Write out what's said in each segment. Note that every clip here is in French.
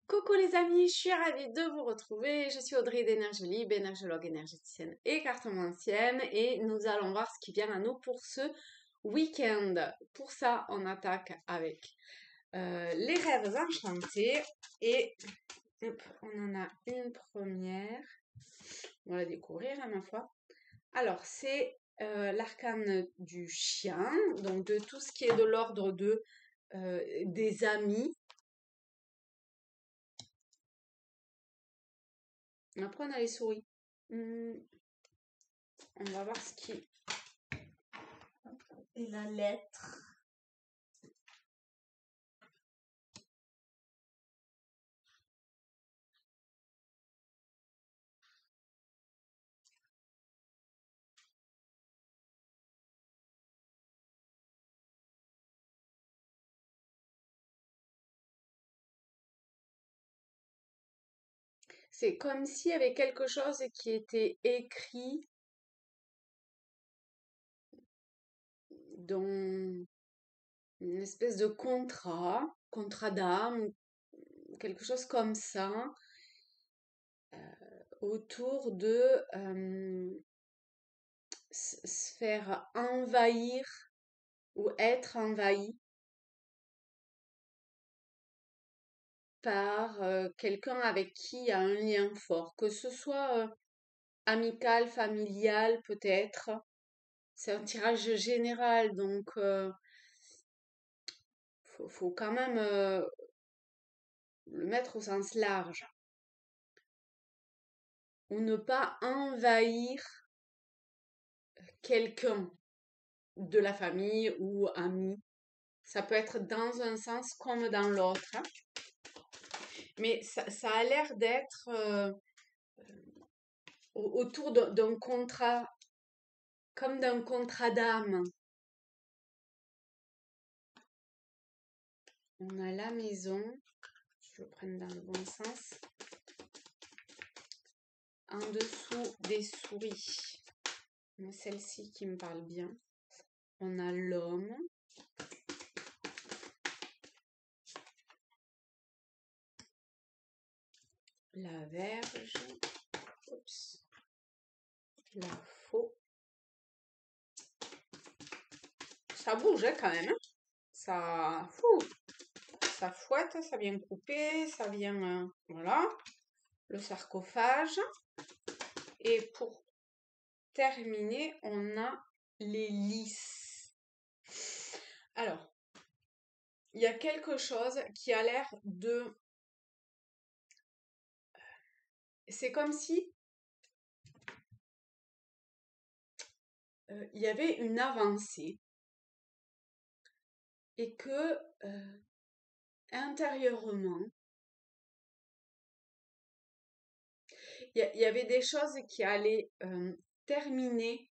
Coucou les amis, je suis ravie de vous retrouver. Je suis Audrey d'Énergie Libre, énergologue, énergéticienne et cartomancienne, et nous allons voir ce qui vient à nous pour ce week-end. Pour ça, on attaque avec les rêves enchantés et hop, on en a une première. On va la découvrir à ma foi. Alors, c'est l'arcane du chien, donc de tout ce qui est de l'ordre des amis. Après, on a les souris. On va voir ce qui est la lettre. C'est comme s'il y avait quelque chose qui était écrit dans une espèce de contrat d'âme, quelque chose comme ça, autour de se faire envahir ou être envahi par quelqu'un avec qui il y a un lien fort, que ce soit amical, familial peut-être. C'est un tirage général, donc faut quand même le mettre au sens large. Ou ne pas envahir quelqu'un de la famille ou ami. Ça peut être dans un sens comme dans l'autre, hein. Mais ça a l'air d'être autour d'un contrat, comme d'un contrat d'âme. On a la maison, je le prenne dans le bon sens, en dessous des souris. Celle-ci qui me parle bien. On a l'homme. La Vierge. Oups. La Faux. Ça bouge hein, quand même. Hein. Ça fouette, ça vient couper, ça vient... voilà. Le sarcophage. Et pour terminer, on a les lys. Alors, il y a quelque chose qui a l'air de... C'est comme si il y avait une avancée et que intérieurement, il y avait des choses qui allaient terminer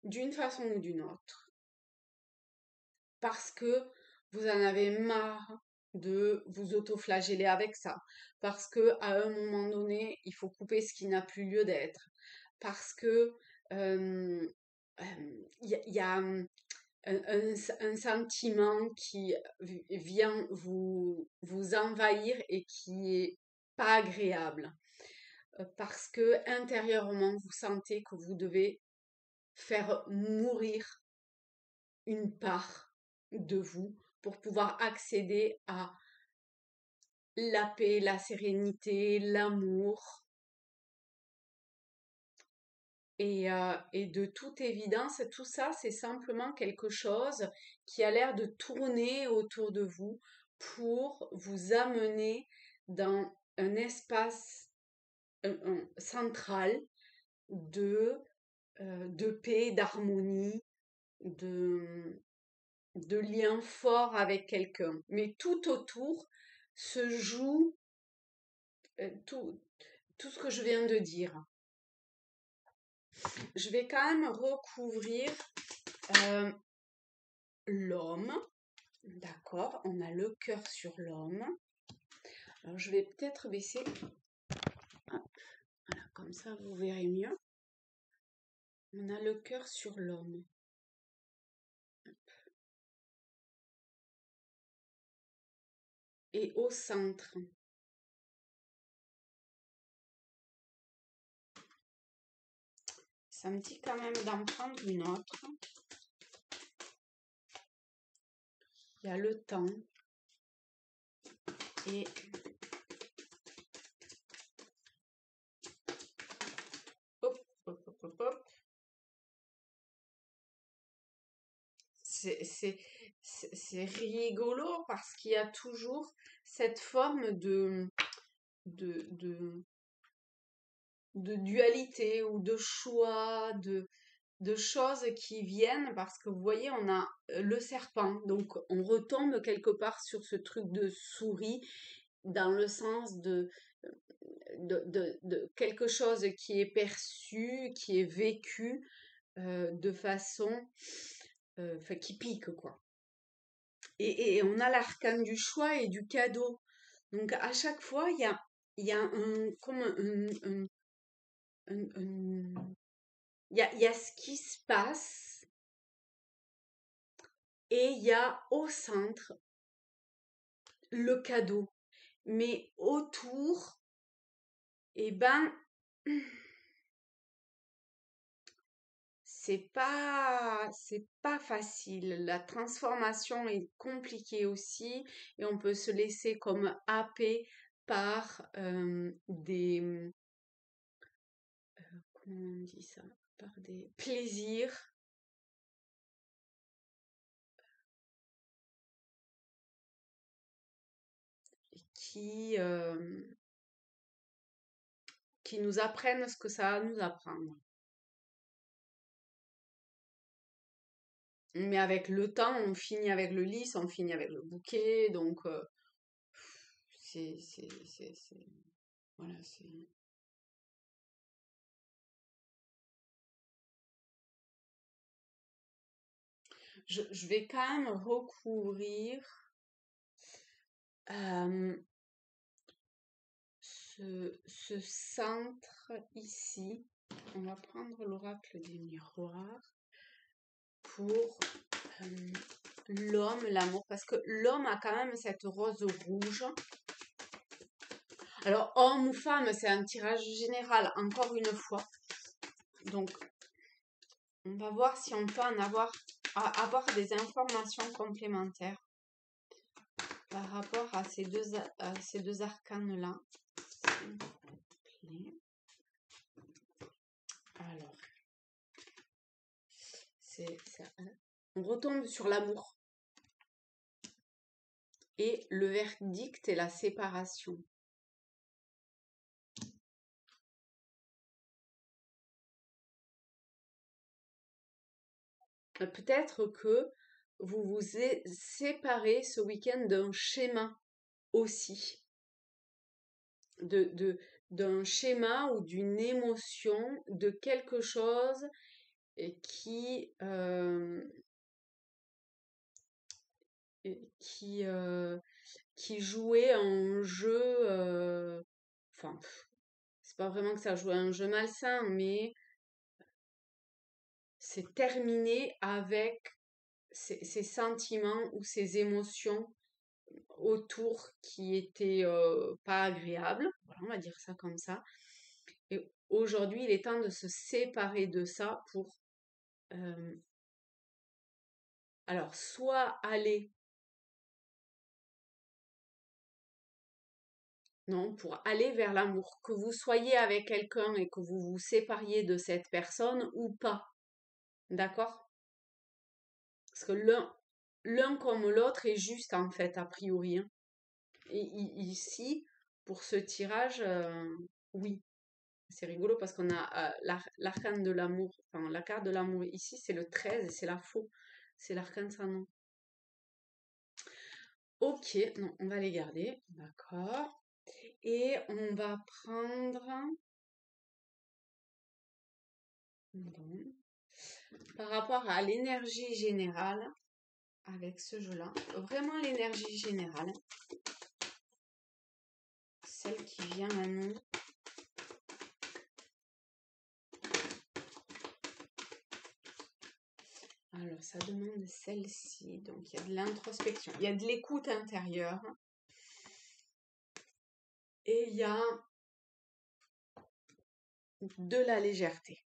d'une façon ou d'une autre. Parce que vous en avez marre de vous auto-flageller avec ça. Parce que à un moment donné, il faut couper ce qui n'a plus lieu d'être. Parce que y a un sentiment qui vient vous envahir et qui est pas agréable. Parce que intérieurement, vous sentez que vous devez faire mourir une part de vous pour pouvoir accéder à la paix, la sérénité, l'amour. Et de toute évidence, tout ça, c'est simplement quelque chose qui a l'air de tourner autour de vous pour vous amener dans un espace central de paix, d'harmonie, de lien fort avec quelqu'un. Mais tout autour se joue tout ce que je viens de dire. Je vais quand même recouvrir l'homme. D'accord, on a le cœur sur l'homme. Alors je vais peut-être baisser. Hop, voilà, comme ça vous verrez mieux. On a le cœur sur l'homme. Et au centre, ça me dit quand même d'en prendre une autre. Il y a le temps. Et hop, hop, hop, hop, hop. C'est rigolo parce qu'il y a toujours cette forme de, de, de dualité ou de choix, de choses qui viennent parce que vous voyez, on a le serpent, donc on retombe quelque part sur ce truc de souris dans le sens de quelque chose qui est perçu, qui est vécu de façon, enfin qui pique quoi. Et on a l'arcane du choix et du cadeau. Donc à chaque fois, il y a comme il y a ce qui se passe et il y a au centre le cadeau. Mais autour, eh ben, c'est pas facile. La transformation est compliquée aussi et on peut se laisser comme happer par des, comment on dit ça? Par des plaisirs qui, qui nous apprennent ce que ça a à nous apprendre. Mais avec le temps, on finit avec le lys, on finit avec le bouquet, donc voilà, c'est... Je vais quand même recouvrir euh, ce centre ici. On va prendre l'oracle des miroirs pour l'homme, l'amour, parce que l'homme a quand même cette rose rouge. Alors, homme ou femme, c'est un tirage général, encore une fois. Donc, on va voir si on peut en avoir des informations complémentaires par rapport à ces deux arcanes-là. Alors, on retombe sur l'amour. Et le verdict est la séparation. Peut-être que vous vous séparez ce week-end d'un schéma aussi. D'un schéma ou d'une émotion, de quelque chose qui, qui, euh, qui jouait un jeu, enfin, c'est pas vraiment que ça jouait un jeu malsain, mais c'est terminé avec ces sentiments ou ces émotions autour qui étaient pas agréables. Voilà, on va dire ça comme ça. Et aujourd'hui, il est temps de se séparer de ça pour, alors, soit aller, non, pour aller vers l'amour, que vous soyez avec quelqu'un et que vous vous sépariez de cette personne ou pas, d'accord? Parce que l'un comme l'autre est juste en fait, a priori, hein. Et ici, pour ce tirage, oui. C'est rigolo parce qu'on a l'arcane de l'amour, enfin la carte de l'amour ici, c'est le 13 et c'est la faux. C'est l'arcane sans nom. Ok, non, on va les garder, d'accord. Et on va prendre... Bon. Par rapport à l'énergie générale, avec ce jeu-là, vraiment l'énergie générale, celle qui vient à nous. Alors, ça demande celle-ci. Donc, il y a de l'introspection. Il y a de l'écoute intérieure. Et il y a de la légèreté.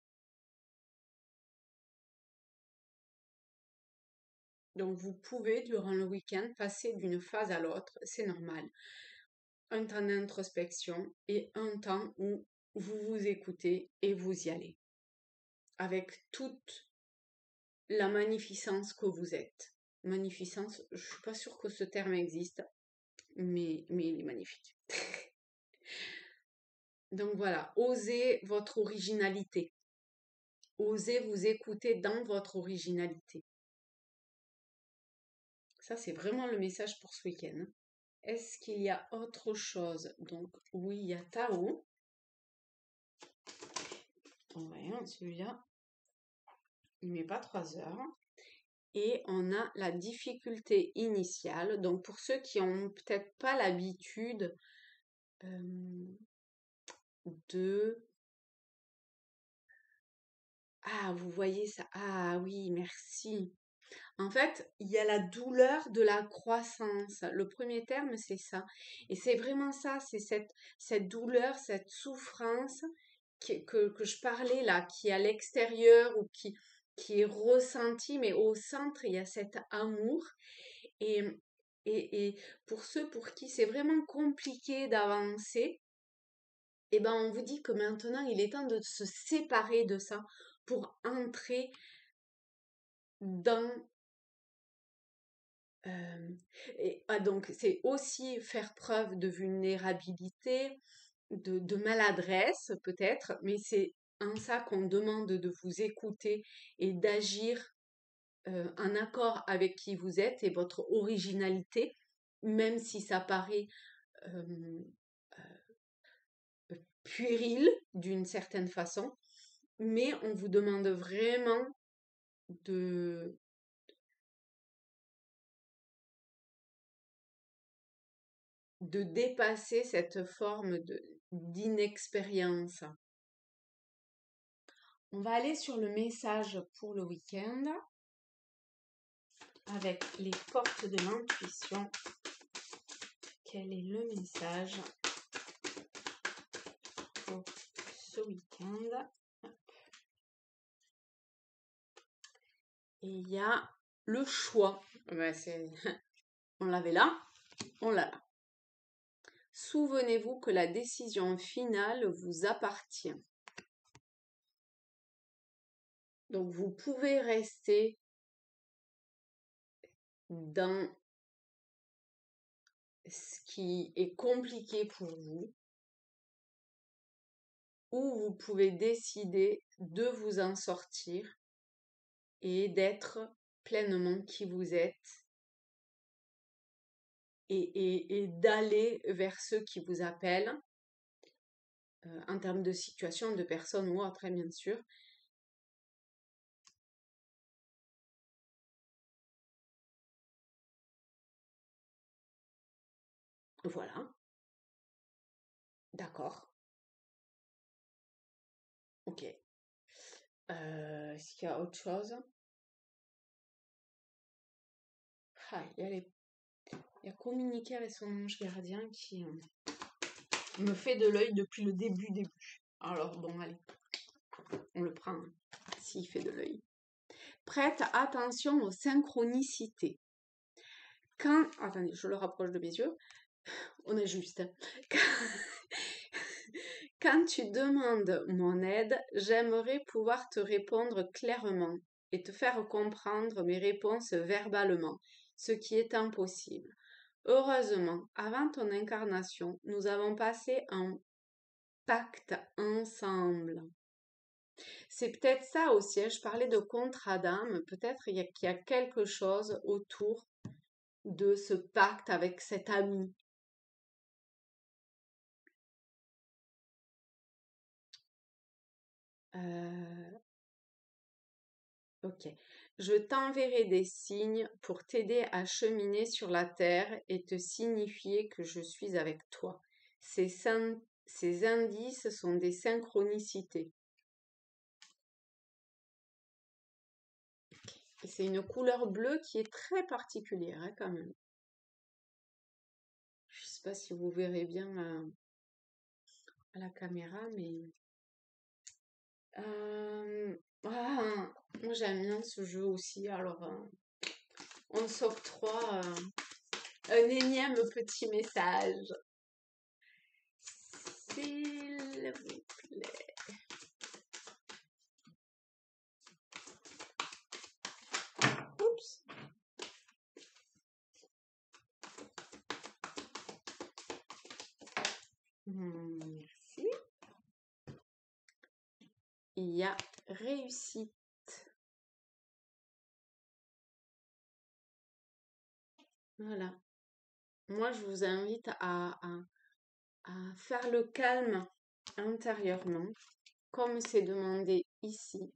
Donc vous pouvez, durant le week-end, passer d'une phase à l'autre, c'est normal. Un temps d'introspection et un temps où vous vous écoutez et vous y allez. Avec toute la magnificence que vous êtes. Magnificence, je suis pas sûre que ce terme existe, mais il est magnifique. Donc voilà, osez votre originalité. Osez vous écouter dans votre originalité. Ça, c'est vraiment le message pour ce week-end. Est-ce qu'il y a autre chose? Donc, oui, il y a Tao. Ouais, celui-là, il met pas 3 heures. Et on a la difficulté initiale. Donc, pour ceux qui n'ont peut-être pas l'habitude de... Ah, vous voyez ça? Ah oui, merci. En fait, il y a la douleur de la croissance. Le premier terme, c'est ça. Et c'est vraiment ça, c'est cette douleur, cette souffrance que je parlais là, qui est à l'extérieur ou qui est ressentie, mais au centre, il y a cet amour. Et, et pour ceux pour qui c'est vraiment compliqué d'avancer, eh ben on vous dit que maintenant, il est temps de se séparer de ça pour entrer dans donc, c'est aussi faire preuve de vulnérabilité, de maladresse peut-être, mais c'est en ça qu'on demande de vous écouter et d'agir en accord avec qui vous êtes et votre originalité, même si ça paraît euh, puéril d'une certaine façon, mais on vous demande vraiment de, de dépasser cette forme d'inexpérience. On va aller sur le message pour le week-end avec les portes de l'intuition. Quel est le message pour ce week-end? Et il y a le choix. On l'avait là, on l'a là. Souvenez-vous que la décision finale vous appartient. Donc vous pouvez rester dans ce qui est compliqué pour vous, ou vous pouvez décider de vous en sortir et d'être pleinement qui vous êtes et d'aller vers ceux qui vous appellent en termes de situation, de personnes ou autres, bien sûr. Voilà. D'accord. Ok. Est-ce qu'il y a autre chose? Ah, il y a communiquer avec son ange gardien qui me fait de l'œil depuis le début. Alors bon, allez, on le prend s'il fait de l'œil. Prête attention aux synchronicités. Attendez, je le rapproche de mes yeux. On est juste. Quand tu demandes mon aide, j'aimerais pouvoir te répondre clairement et te faire comprendre mes réponses verbalement, ce qui est impossible. Heureusement, avant ton incarnation, nous avons passé un pacte ensemble. C'est peut-être ça aussi, je parlais de contrat d'âme, peut-être qu'il y a quelque chose autour de ce pacte avec cet ami. Ok. Je t'enverrai des signes pour t'aider à cheminer sur la terre et te signifier que je suis avec toi. Ces indices sont des synchronicités. Et c'est une couleur bleue qui est très particulière, hein, quand même. Je ne sais pas si vous verrez bien à la caméra, mais... moi j'aime bien ce jeu aussi, alors on s'octroie un énième petit message. S'il vous plaît. Oups. Merci. Il y a réussite. Voilà. Moi, je vous invite à faire le calme intérieurement, comme c'est demandé ici,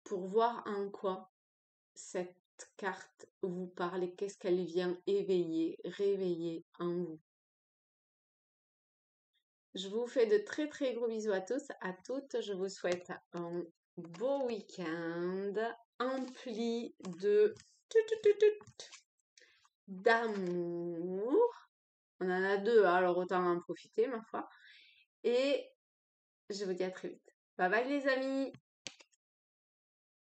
pour voir en quoi cette carte vous parle et qu'est-ce qu'elle vient éveiller, réveiller en vous. Je vous fais de très très gros bisous à tous, à toutes. Je vous souhaite un beau week-end empli d'amour. On en a 2, alors autant en profiter ma foi. Et je vous dis à très vite. Bye bye les amis!